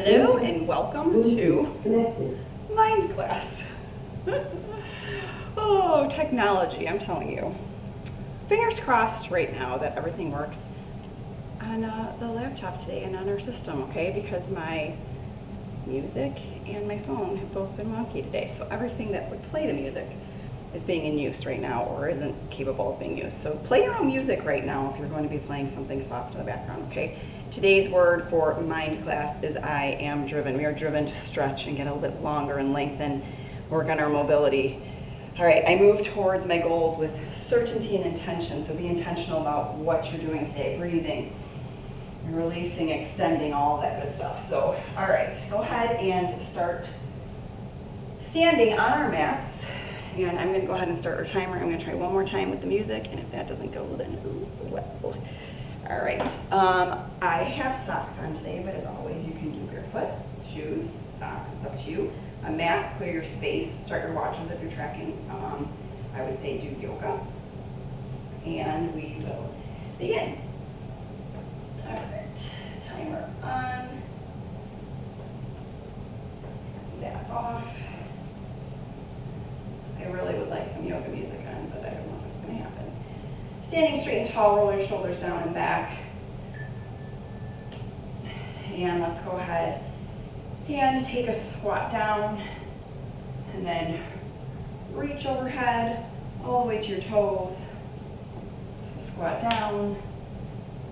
Hello and welcome to Mind Class. Oh, technology, I'm telling you. Fingers crossed right now that everything works on the laptop today and on our system, okay? Because my music and my phone have both been wonky today. So everything that would play the music is being in use right now or isn't capable of being used. So play your own music right now if you're going to be playing something soft in the background, okay? Today's word for mind class is I am driven. We are driven to stretch and get a little bit longer and lengthen, work on our mobility. All right, I move towards my goals with certainty and intention. So be intentional about what you're doing today, breathing, releasing, extending, all that good stuff. So, all right, go ahead and start standing on our mats. And I'm going to go ahead and start our timer. I'm going to try one more time with the music, and if that doesn't go, then ooh, well. All right. I have socks on today, but as always, you can do barefoot, shoes, socks. It's up to you. A mat, clear your space. Start your watches if you're tracking. I would say do yoga, and we will begin. All right. Timer on. Back off. I really would like some yoga music on, but I don't know if it's going to happen. Standing straight and tall, roll your shoulders down and back. And let's go ahead and take a squat down and then reach overhead all the way to your toes. So squat down,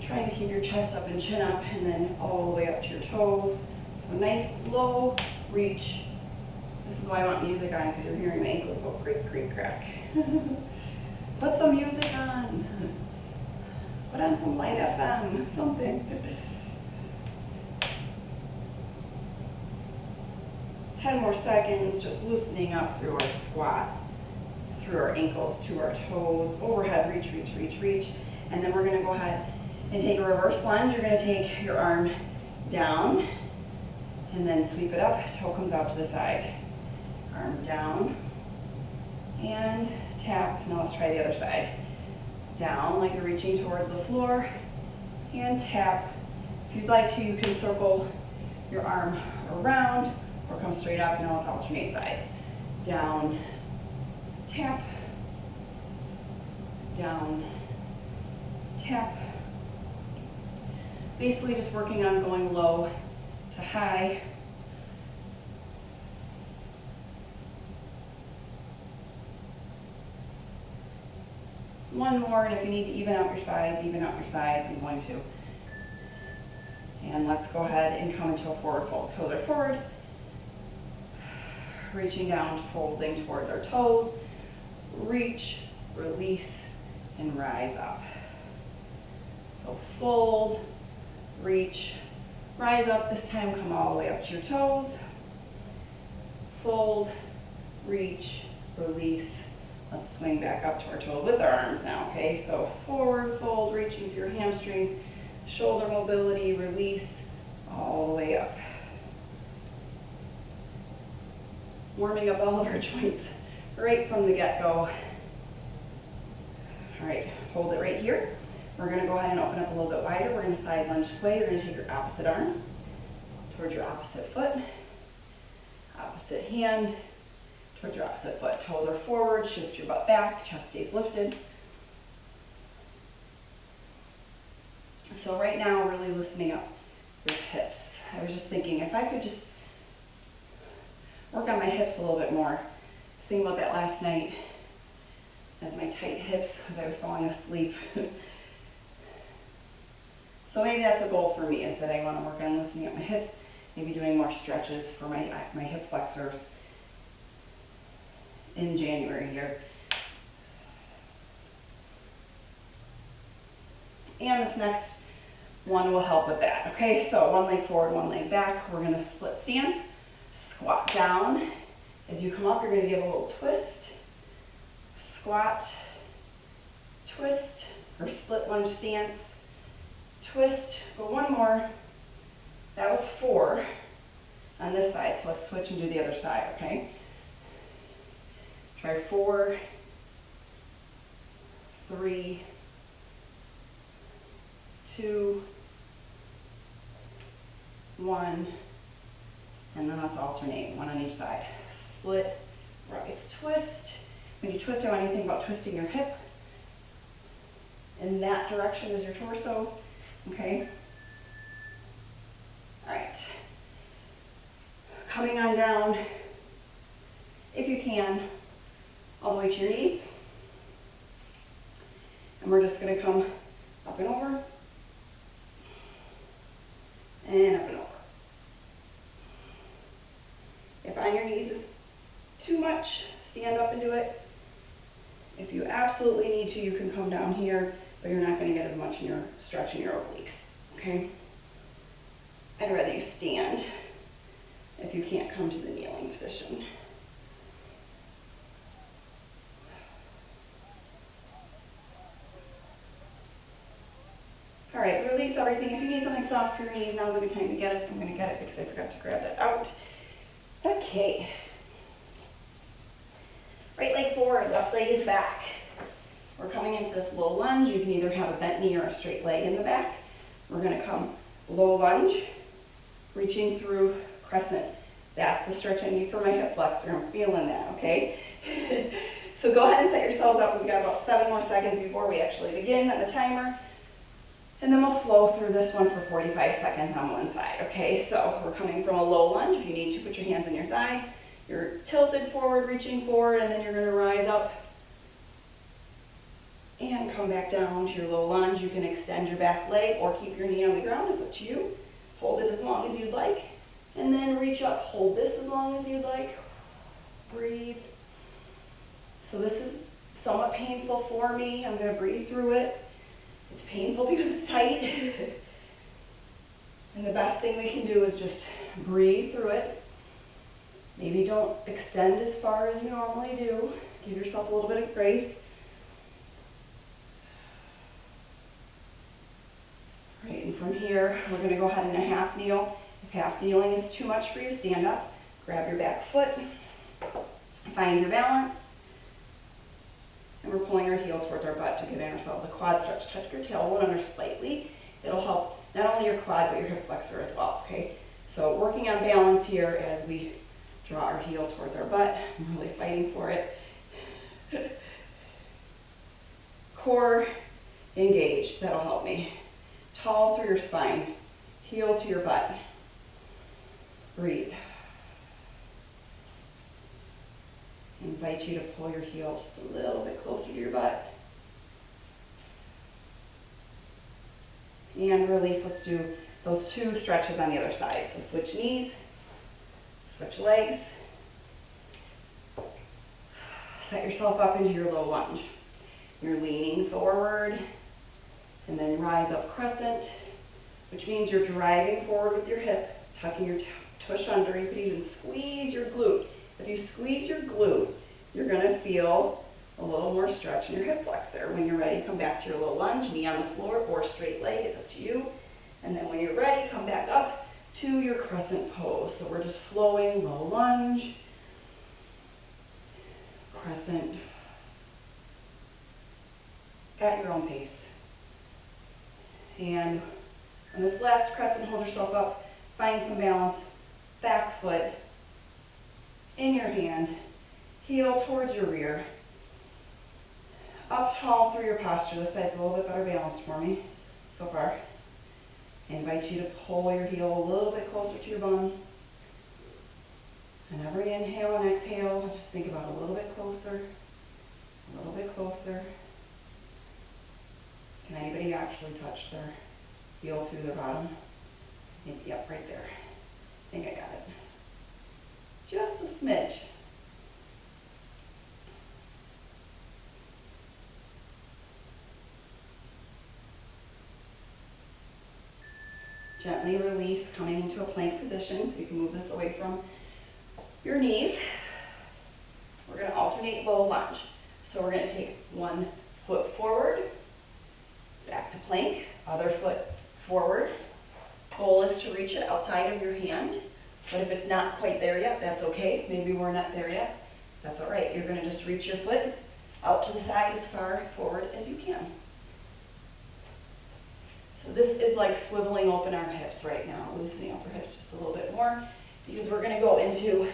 trying to keep your chest up and chin up, and then all the way up to your toes. So nice low reach. This is why I want music on, because you're hearing my ankles go creak, creak, crack. Put some music on. Put on some light FM, something. 10 more seconds, just loosening up through our squat, through our ankles to our toes, overhead, reach, reach, reach, reach. And then we're going to go ahead and take a reverse lunge. You're going to take your arm down and then sweep it up. Toe comes out to the side. Arm down and tap. Now let's try the other side. Down like you're reaching towards the floor and tap. If you'd like to, you can circle your arm around or come straight up. Now let's alternate sides. Down, tap, down, tap. Basically just working on going low to high. One more, and if you need to even out your sides, I'm going to. And let's go ahead and come into a forward fold. Toes are forward. Reaching down, folding towards our toes. Reach, release, and rise up. So fold, reach, rise up. This time come all the way up to your toes. Fold, reach, release. Let's swing back up to our toes with our arms now, okay? So forward fold, reaching through your hamstrings, shoulder mobility, release, all the way up. Warming up all of our joints right from the get-go. All right, hold it right here. We're gonna go ahead and open up a little bit wider. We're gonna side lunge sway. You're gonna take your opposite arm towards your opposite foot, opposite hand, towards your opposite foot. Toes are forward, shift your butt back, chest stays lifted. So right now, really loosening up your hips. I was just thinking, if I could just work on my hips a little bit more. I was thinking about that last night as my tight hips, as I was falling asleep. So maybe that's a goal for me, is that I want to work on loosening up my hips, maybe doing more stretches for my hip flexors in January here. And this next one will help with that. Okay, so one leg forward, one leg back. We're going to split stance, squat down. As you come up, you're going to give a little twist, squat, twist, or split lunge stance, twist. Go one more. That was 4 on this side, so let's switch and do the other side, okay? Try 4, 3, 2, 1, And then let's alternate, one on each side. Split, rise, twist. When you twist, I want you to think about twisting your hip in that direction as your torso, okay? All right. Coming on down, if you can, all the way to your knees. And we're just gonna come up and over, and up and over. If on your knees is too much, stand up and do it. If you absolutely need to, you can come down here, but you're not gonna get as much in your stretch in your obliques, okay? I'd rather you stand if you can't come to the kneeling position. All right, release everything. If you need something soft for your knees, now's a good time to get it. I'm gonna get it because I forgot to grab that out. Okay. Right leg forward, left leg is back. We're coming into this low lunge. You can either have a bent knee or a straight leg in the back. We're gonna come low lunge, reaching through crescent. That's the stretch I need for my hip flexor. I'm feeling that, okay? So go ahead and set yourselves up. We've got about 7 more seconds before we actually begin on the timer. And then we'll flow through this one for 45 seconds on one side, okay? So we're coming from a low lunge. If you need to, put your hands on your thigh. You're tilted forward, reaching forward, and then you're gonna rise up and come back down to your low lunge. You can extend your back leg or keep your knee on the ground. It's up to you. Hold it as long as you'd like. And then reach up, hold this as long as you'd like. Breathe. So this is somewhat painful for me. I'm gonna breathe through it. It's painful because it's tight. And the best thing we can do is just breathe through it. Maybe don't extend as far as you normally do. Give yourself a little bit of grace. All right, and from here, we're gonna go ahead and a half kneel. If half kneeling is too much for you, stand up, grab your back foot, find your balance. And we're pulling our heel towards our butt to give ourselves a quad stretch. Touch your tailbone under slightly. It'll help not only your quad, but your hip flexor as well, okay? So working on balance here as we draw our heel towards our butt. I'm really fighting for it. Core engaged, that'll help me. Tall through your spine, heel to your butt. Breathe. I invite you to pull your heel just a little bit closer to your butt. And release. Let's do those 2 stretches on the other side. So switch knees, switch legs. Set yourself up into your low lunge. You're leaning forward and then rise up crescent, which means you're driving forward with your hip, tucking your tush under. You could even squeeze your glute. If you squeeze your glute, you're gonna feel a little more stretch in your hip flexor. When you're ready, come back to your low lunge, knee on the floor or straight leg, it's up to you. And then when you're ready, come back up to your crescent pose. So we're just flowing, low lunge, crescent, at your own pace. And on this last crescent, hold yourself up, find some balance, back foot in your hand, heel towards your rear, up tall through your posture. This side's a little bit better balanced for me so far. I invite you to pull your heel a little bit closer to your bum. And every inhale and exhale, just think about a little bit closer, a little bit closer. Can anybody actually touch their heel to their bottom? Yep, right there. I think I got it. Just a smidge. Gently release, coming into a plank position, so you can move this away from your knees. We're going to alternate low lunge. So we're going to take one foot forward, back to plank, other foot forward. Goal is to reach it outside of your hand, but if it's not quite there yet, that's okay. Maybe we're not there yet. That's all right. You're going to just reach your foot out to the side as far forward as you can. So this is like swiveling open our hips right now, loosening up our hips just a little bit more. because we're going to go into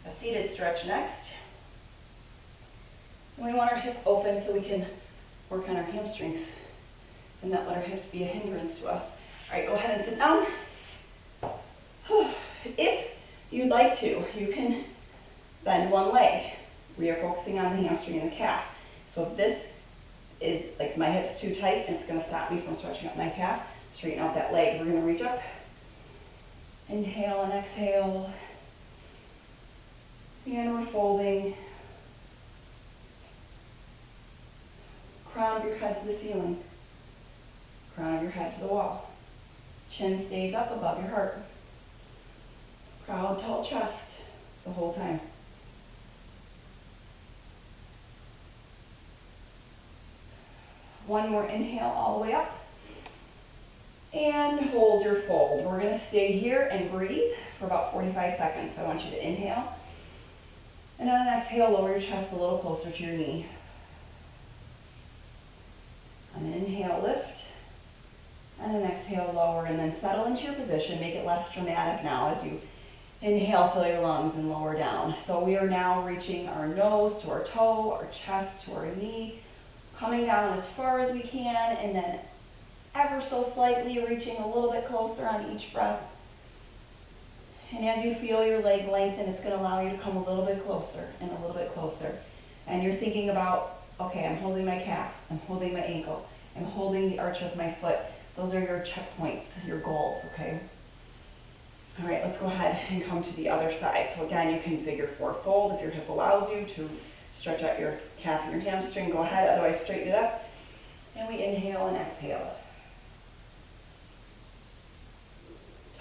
a seated stretch next. And we want our hips open so we can work on our hamstrings and not let our hips be a hindrance to us. All right, go ahead and sit down. If you'd like to, you can bend one leg. We are focusing on the hamstring and the calf. So if this is like my hip's too tight and it's going to stop me from stretching out my calf, straighten out that leg. We're going to reach up. Inhale and exhale. And we're folding. Crown of your head to the ceiling. Crown of your head to the wall. Chin stays up above your heart. Proud, tall chest the whole time. One more inhale all the way up. And hold your fold. We're going to stay here and breathe for about 45 seconds. So I want you to inhale. And on an exhale, lower your chest a little closer to your knee. On an inhale, lift. And an exhale, lower. And then settle into your position. Make it less dramatic now as you inhale, fill your lungs and lower down. So we are now reaching our nose to our toe, our chest to our knee. Coming down as far as we can, and then ever so slightly reaching a little bit closer on each breath. And as you feel your leg lengthen, it's going to allow you to come a little bit closer and a little bit closer. And you're thinking about, okay, I'm holding my calf, I'm holding my ankle, I'm holding the arch of my foot. Those are your checkpoints, your goals, okay? All right, let's go ahead and come to the other side. So again, you can figure four fold if your hip allows you to stretch out your calf and your hamstring. Go ahead, otherwise straighten it up. And we inhale and exhale.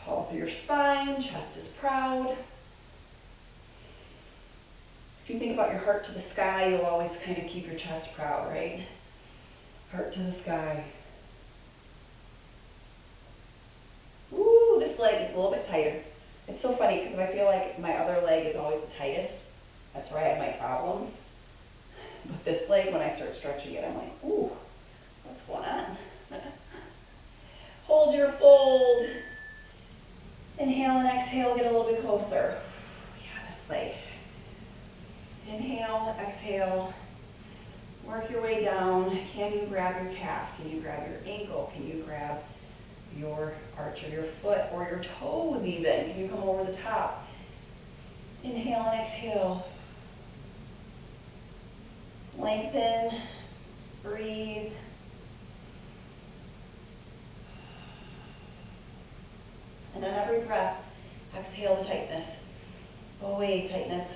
Tall through your spine, chest is proud. If you think about your heart to the sky, you'll always kind of keep your chest proud, right? Heart to the sky. Ooh, this leg is a little bit tighter. It's so funny because I feel like my other leg is always the tightest. That's where I have my problems. But this leg, when I start stretching it, I'm like, ooh, what's going on? Hold your fold. Inhale and exhale, get a little bit closer. Yeah, this leg. Inhale, exhale. Work your way down. Can you grab your calf? Can you grab your ankle? Can you grab your arch of your foot or your toes even? Can you come over the top? Inhale and exhale. Lengthen, breathe. And on every breath, exhale the tightness. Away, tightness.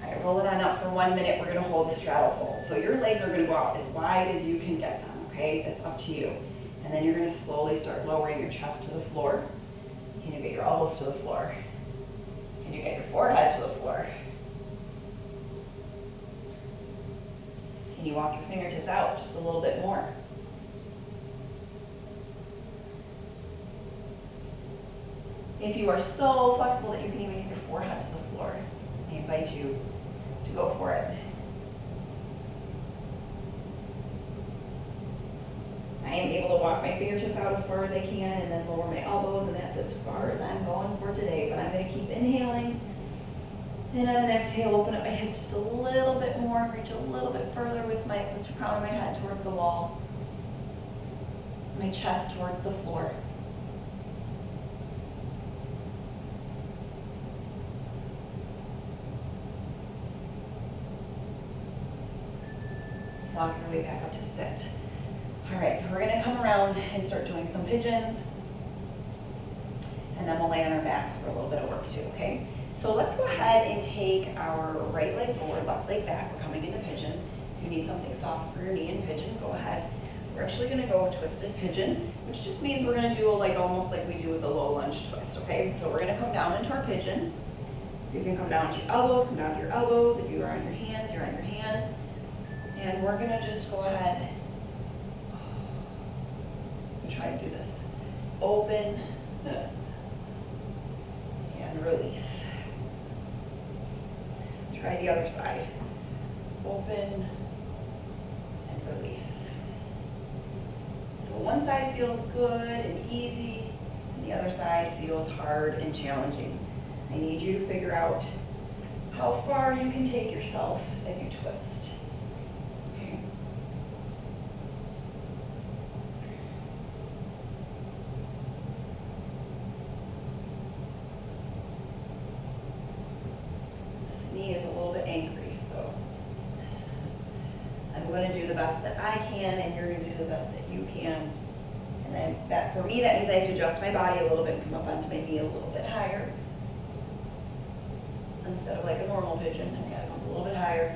All right, roll it on up for 1 minute. We're going to hold the straddle fold. So your legs are going to go out as wide as you can get them, okay? That's up to you. And then you're going to slowly start lowering your chest to the floor. Can you get your elbows to the floor? Can you get your forehead to the floor? Can you walk your fingertips out just a little bit more? If you are so flexible that you can even get your forehead to the floor, I invite you to go for it. I am able to walk my fingertips out as far as I can and then lower my elbows, and that's as far as I'm going for today. But I'm going to keep inhaling. And on an exhale, open up my hips just a little bit more, reach a little bit further with the crown of my head towards the wall. My chest towards the floor. Walk your way back up to sit. All right, we're going to come around and start doing some pigeons. And then we'll lay on our backs for a little bit of work too, okay? So let's go ahead and take our right leg forward, left leg back. We're coming into pigeon. If you need something soft for your knee in pigeon, go ahead. We're actually going to go twisted pigeon, which just means we're going to do almost like we do with the low lunge twist, okay? So we're going to come down into our pigeon. You can come down to your elbows, come down to your elbows. If you are on your hands, you're on your hands. And we're going to just go ahead and try to do this. Open and release. Try the other side. Open and release. side feels good and easy, and the other side feels hard and challenging. I need you to figure out how far you can take yourself as you twist. Okay. This knee is a little bit angry, so I'm going to do the best that I can, and you're going to do the best that you can. And that, for me, that means I have to adjust my body a little bit and come up onto my knee a little bit higher. Instead of like a normal pigeon, I gotta come a little bit higher.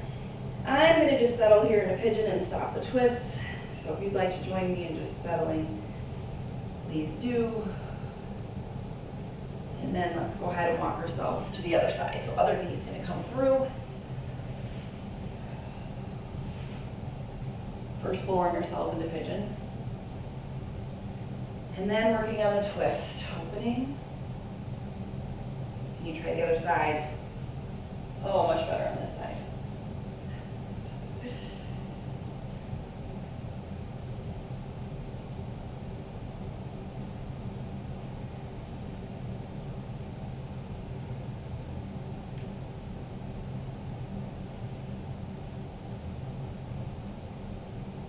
I'm gonna just settle here in a pigeon and stop the twists. So if you'd like to join me in just settling, please do. And then let's go ahead and walk ourselves to the other side. So other knee's gonna come through. First lowering ourselves into pigeon. And then working on the twist. Opening. And you try the other side. Oh, much better on this side.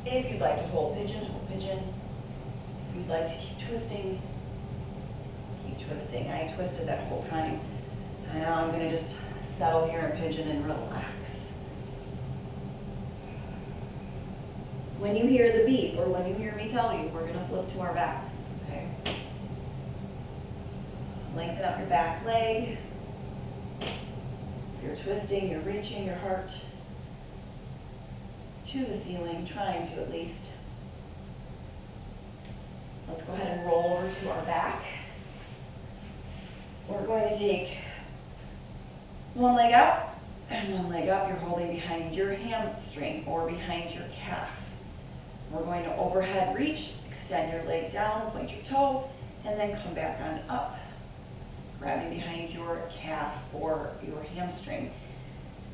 If you'd like to hold pigeon, hold pigeon. If you'd like to keep twisting, keep twisting. I twisted that whole time. And now I'm going to just settle here in pigeon and relax. When you hear the beep, or when you hear me tell you, we're going to flip to our backs, okay? Lengthen up your back leg. If you're twisting, you're reaching your heart to the ceiling, trying to at least. Let's go ahead and roll over to our back. We're going to take one leg out and one leg up. You're holding behind your hamstring or behind your calf. We're going to overhead reach, extend your leg down, point your toe, and then come back on up, grabbing behind your calf or your hamstring.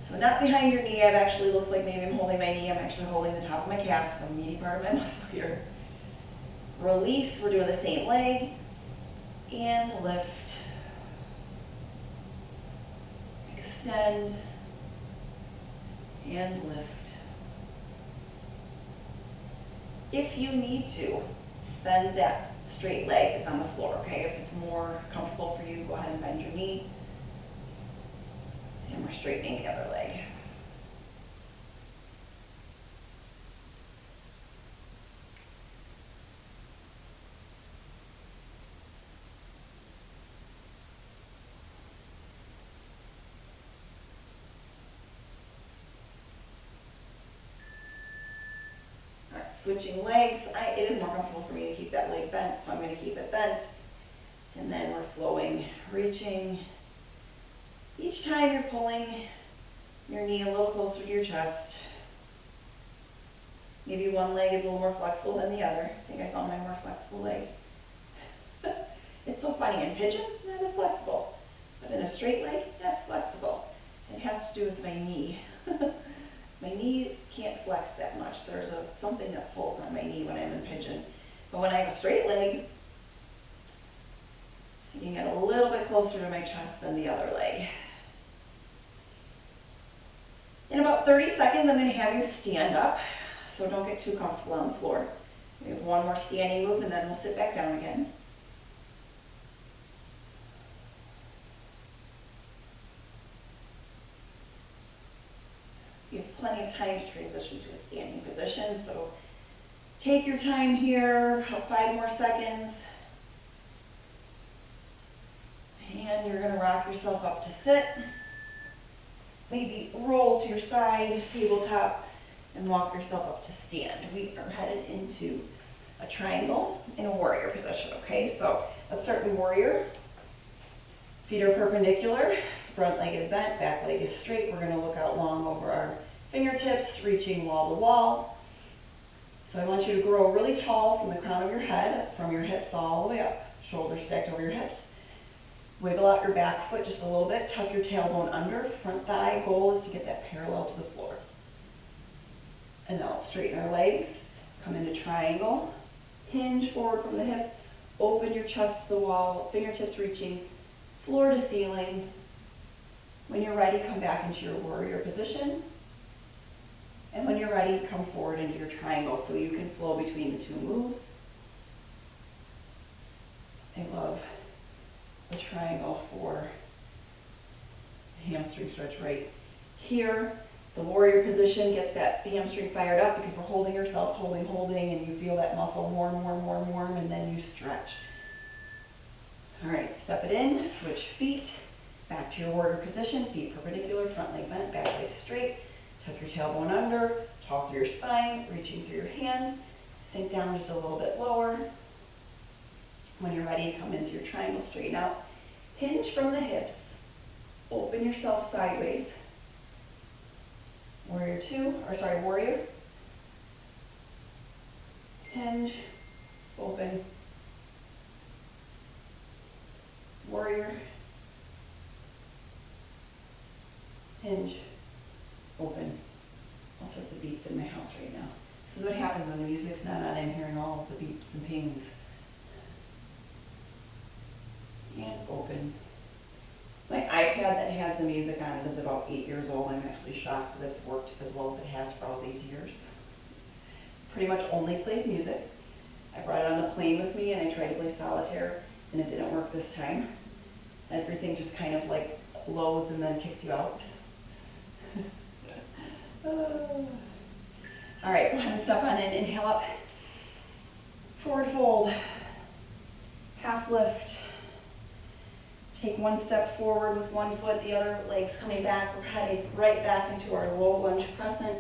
So not behind your knee. It actually looks like maybe I'm holding my knee. I'm actually holding the top of my calf, the meaty part of my muscle here. Release. We're doing the same leg. And lift. Extend and lift. If you need to, bend that straight leg that's on the floor, okay? If it's more comfortable for you, go ahead and bend your knee. And we're straightening the other leg. Switching legs, it is more comfortable for me to keep that leg bent, so I'm going to keep it bent. And then we're flowing, reaching. Each time you're pulling your knee a little closer to your chest. Maybe one leg is a little more flexible than the other. I think I found my more flexible leg. It's so funny, in pigeon, that is flexible. But in a straight leg, that's flexible. It has to do with my knee. My knee can't flex that much. There's something that pulls on my knee when I'm in pigeon. But when I have a straight leg, I can get a little bit closer to my chest than the other leg. In about 30 seconds, I'm going to have you stand up, so don't get too comfortable on the floor. We have one more standing move, and then we'll sit back down again. You have plenty of time to transition to a standing position, so take your time here, about 5 more seconds. And you're going to rock yourself up to sit. Maybe roll to your side, tabletop, and walk yourself up to stand. We are headed into a triangle in a warrior position, okay? So let's start in warrior. Feet are perpendicular, front leg is bent, back leg is straight. We're going to look out long over our fingertips, reaching wall to wall. So I want you to grow really tall from the crown of your head, from your hips all the way up, shoulders stacked over your hips. Wiggle out your back foot just a little bit, tuck your tailbone under, front thigh. Goal is to get that parallel to the floor. And now let's straighten our legs, come into triangle, hinge forward from the hip, open your chest to the wall, fingertips reaching floor to ceiling. When you're ready, come back into your warrior position. And when you're ready, come forward into your triangle so you can flow between the two moves. I love the triangle for hamstring stretch right here. The warrior position gets that hamstring fired up because we're holding ourselves, holding, and you feel that muscle warm, and then you stretch. All right, step it in, switch feet, back to your warrior position, feet perpendicular, front leg bent, back leg straight, tuck your tailbone under, tall through your spine, reaching through your hands, sink down just a little bit lower. When you're ready, come into your triangle, straighten out, hinge from the hips, open yourself sideways. Warrior warrior. Hinge, open. Warrior. Hinge, open. All sorts of beats in my house right now. This is what happens when the music's not on. I'm hearing all of the beeps and pings. And open. My iPad that has the music on it is about 8 years old. I'm actually shocked that it's worked as well as it has for all these years. Pretty much only plays music. I brought it on the plane with me and I tried to play solitaire and it didn't work this time. Everything just kind of like loads and then kicks you out. All right, go ahead and step on in. Inhale up. Forward fold. Half lift. Take one step forward with one foot, the other leg's coming back. We're heading right back into our low lunge crescent.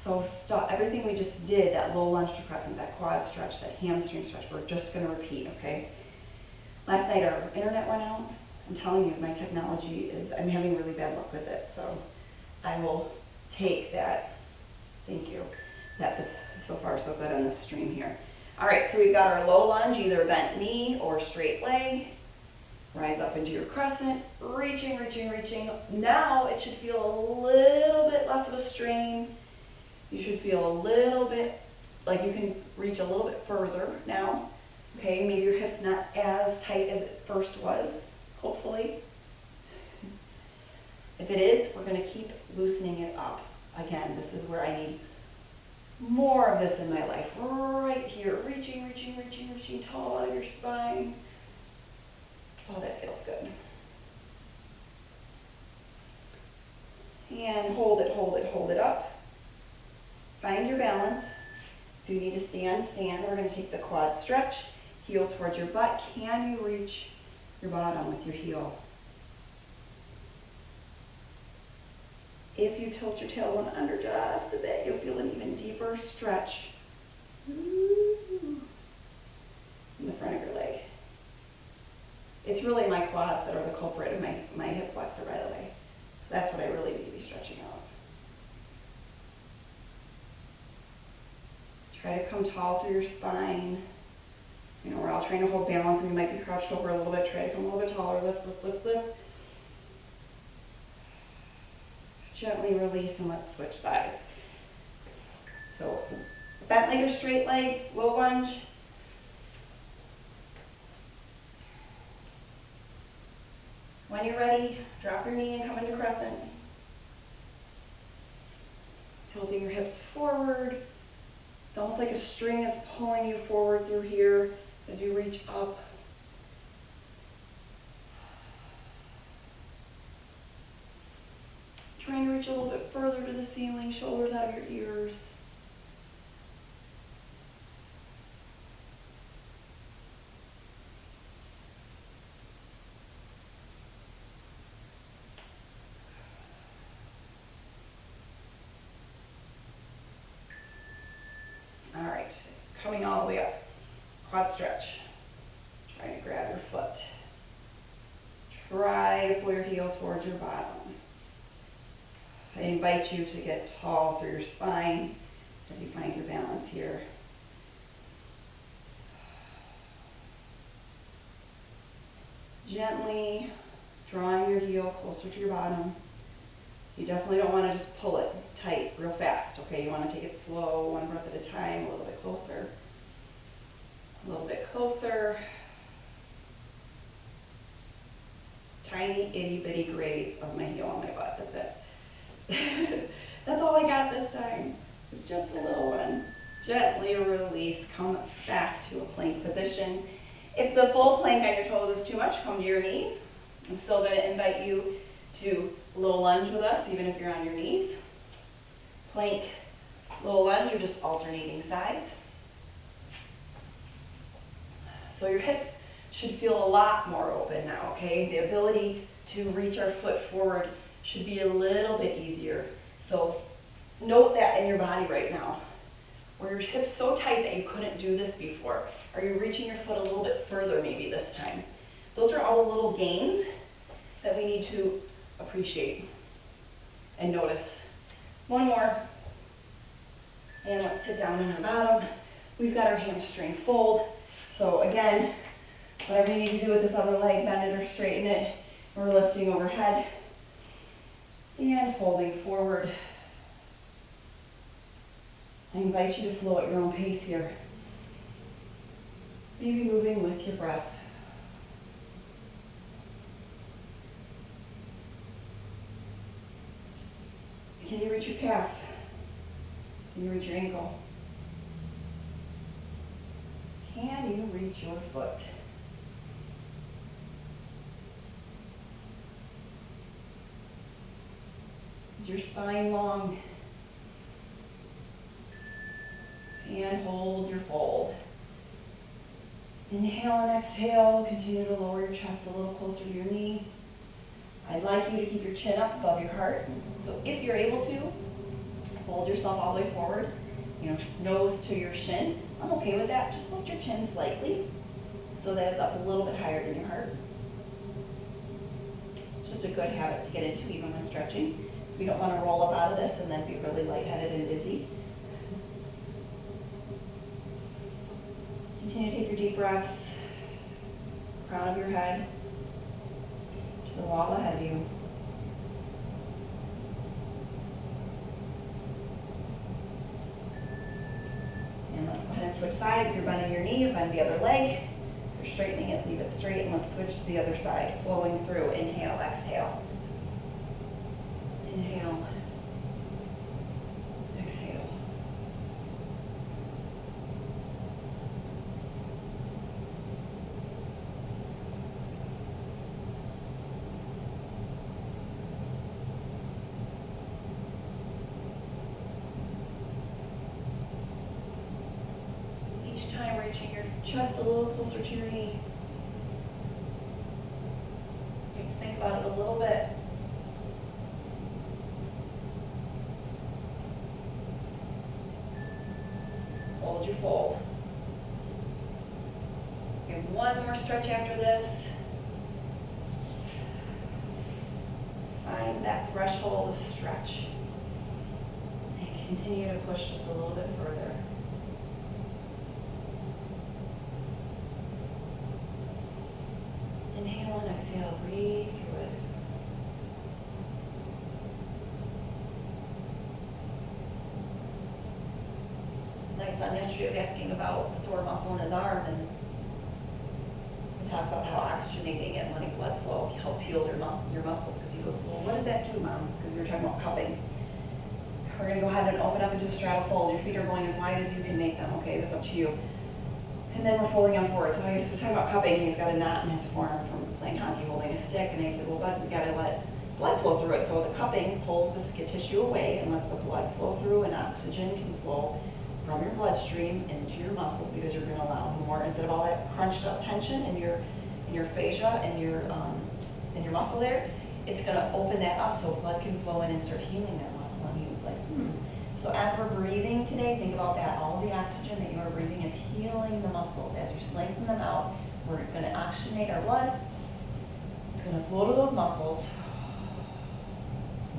So stop everything we just did, that low lunge to crescent, that quad stretch, that hamstring stretch. We're just going to repeat, okay? Last night our internet went out. I'm telling you, my technology I'm having really bad luck with it. So I will take that. Thank you. That is so far so good on this stream here. All right, so we've got our low lunge, either bent knee or straight leg. Rise up into your crescent, reaching. Now it should feel a little bit less of a strain. You should feel a little bit like you can reach a little bit further now. Okay, maybe your hip's not as tight as it first was, hopefully. If it is, we're going to keep loosening it up. Again, this is where I need more of this in my life. Right here, reaching, tall out of your spine. Oh, that feels good. And hold it up. Find your balance. If you need to stand, stand. We're going to take the quad stretch, heel towards your butt. Can you reach your bottom with your heel? If you tilt your tailbone under just a bit, you'll feel an even deeper stretch in the front of your leg. It's really my quads that are the culprit of my hip flexor, by the way. So that's what I really need to be stretching out. Try to come tall through your spine. You know, we're all trying to hold balance and we might be crouched over a little bit. Try to come a little bit taller. Lift. Gently release and let's switch sides. So bent leg or straight leg, low lunge. When you're ready, drop your knee and come into crescent. Tilting your hips forward. It's almost like a string is pulling you forward through here as you reach up. Trying to reach a little bit further to the ceiling, shoulders out of your ears. All right, coming all the way up. Quad stretch. Try to grab your foot. Try to pull your heel towards your bottom. I invite you to get tall through your spine as you find your balance here. Gently drawing your heel closer to your bottom. You definitely don't want to just pull it tight real fast, okay? You want to take it slow, one breath at a time, a little bit closer. A little bit closer. Tiny itty bitty graze of my heel on my butt, that's it. That's all I got this time. It's just a little one. Gently release, come back to a plank position. If the full plank on your toes is too much, come to your knees. I'm still gonna invite you to a little lunge with us, even if you're on your knees. Plank, little lunge, or just alternating sides. So your hips should feel a lot more open now, okay? The ability to reach our foot forward should be a little bit easier. So note that in your body right now. Were your hips so tight that you couldn't do this before? Are you reaching your foot a little bit further maybe this time? Those are all the little gains that we need to appreciate and notice. One more. And let's sit down on our bottom. We've got our hamstring fold. So again, whatever you need to do with this other leg, bend it or straighten it. We're lifting overhead and folding forward. I invite you to flow at your own pace here. Maybe moving with your breath. Can you reach your calf? Can you reach your ankle? Can you reach your foot? Is your spine long? And hold your fold. Inhale and exhale. Continue to lower your chest a little closer to your knee. I'd like you to keep your chin up above your heart. So if you're able to, fold yourself all the way forward. Nose to your shin. I'm okay with that. Just lift your chin slightly so that it's up a little bit higher than your heart. It's just a good habit to get into even when stretching. So we don't want to roll up out of this and then be really lightheaded and dizzy. Continue to take your deep breaths. Crown of your head to the wall ahead of you. And let's go ahead and switch sides. If you're bending your knee, bend the other leg. If you're straightening it, leave it straight. And let's switch to the other side. Flowing through. Inhale, exhale. Inhale. Exhale. Time reaching your chest a little closer to your knee. You have to think about it a little bit. Hold your fold. You have one more stretch after this. Find that threshold of stretch. And continue to push just a little bit further. Inhale and exhale, breathe through it. My son yesterday was asking about a sore muscle in his arm, and we talked about how oxygenating it and letting blood flow helps heal your muscles, because he goes, well, what does that do, Mom? Because we were talking about cupping. We're going to go ahead and open up into a straddle fold. Your feet are going as wide as you can make them, okay? That's up to you. And then we're folding on forward. So I was talking about cupping, and he's got a knot in his forearm from playing hockey holding a stick, and I said, well, bud, we got to let blood flow through it. So the cupping pulls the skin tissue away and lets the blood flow through, and oxygen can flow from your bloodstream into your muscles, because you're going to allow more, instead of all that crunched up tension in your fascia and your muscle there, it's going to open that up so blood can flow in and start healing that muscle. And he was like, So as we're breathing today, think about that. All the oxygen that you are breathing is healing the muscles. As you lengthen them out, we're going to oxygenate our blood. It's going to flow to those muscles.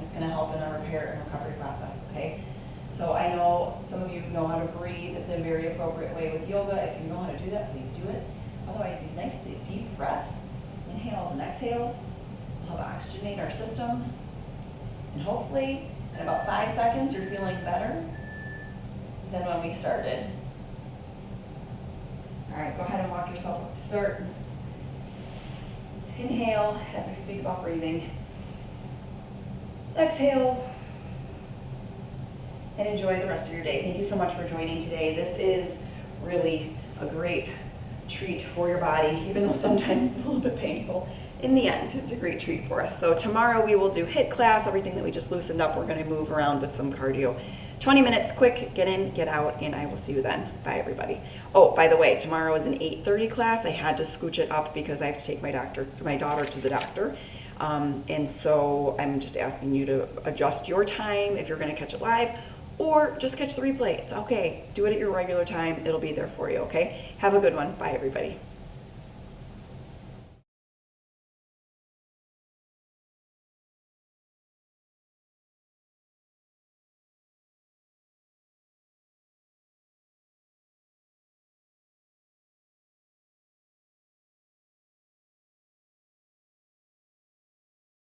It's going to help in our repair and recovery process, okay? So I know some of you know how to breathe the very appropriate way with yoga. If you know how to do that, please do it. Otherwise, these nice deep breaths, inhales and exhales, will help oxygenate our system. And hopefully, in about 5 seconds, you're feeling better than when we started. All right, go ahead and walk yourself up to start. Inhale as we speak about breathing. Exhale. And enjoy the rest of your day. Thank you so much for joining today. This is really a great treat for your body, even though sometimes it's a little bit painful. In the end, it's a great treat for us. So tomorrow we will do HIIT class, everything that we just loosened up. We're going to move around with some cardio. 20 minutes, quick, get in, get out, and I will see you then. Bye, everybody. Oh, by the way, tomorrow is an 8:30 class. I had to scooch it up because I have to take my daughter to the doctor. And so I'm just asking you to adjust your time if you're going to catch it live, or just catch the replay. It's okay. Do it at your regular time. It'll be there for you, okay? Have a good one. Bye, everybody.